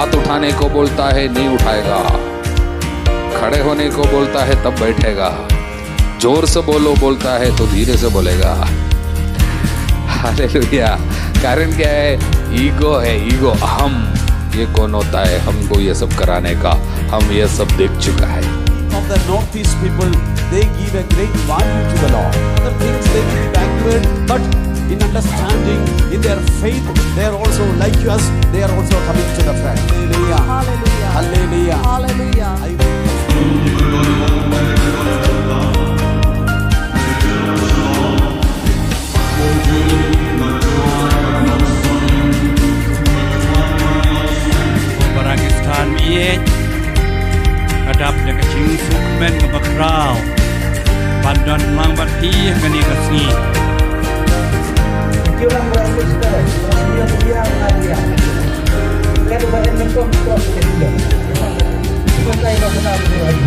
हाथ उठाने को बोलता है नहीं उठाएगा, खड़े होने को बोलता है तब बैठेगा, जोर से बोलो बोलता है तो धीरे से बोलेगा। हालेलुया। कारण क्या है? ईगो है, ईगो, अहम। ये कौन होता है हमको ये सब कराने का? हम ये सब देख चुका है। Of the Northeast people, they give a great value to the Lord. Other things they give backward, but in understanding, in their faith, they are also like us. They are also coming to the front. Hallelujah. Hallelujah. Hallelujah. Hallelujah. Pakistan miet kadap le kaching sukmen ke bakrau pandan lang bati kani kasni Orang berapa sekarang? Dia dia. Kalau badan mentok kok tidak. Pakai bahasa apa?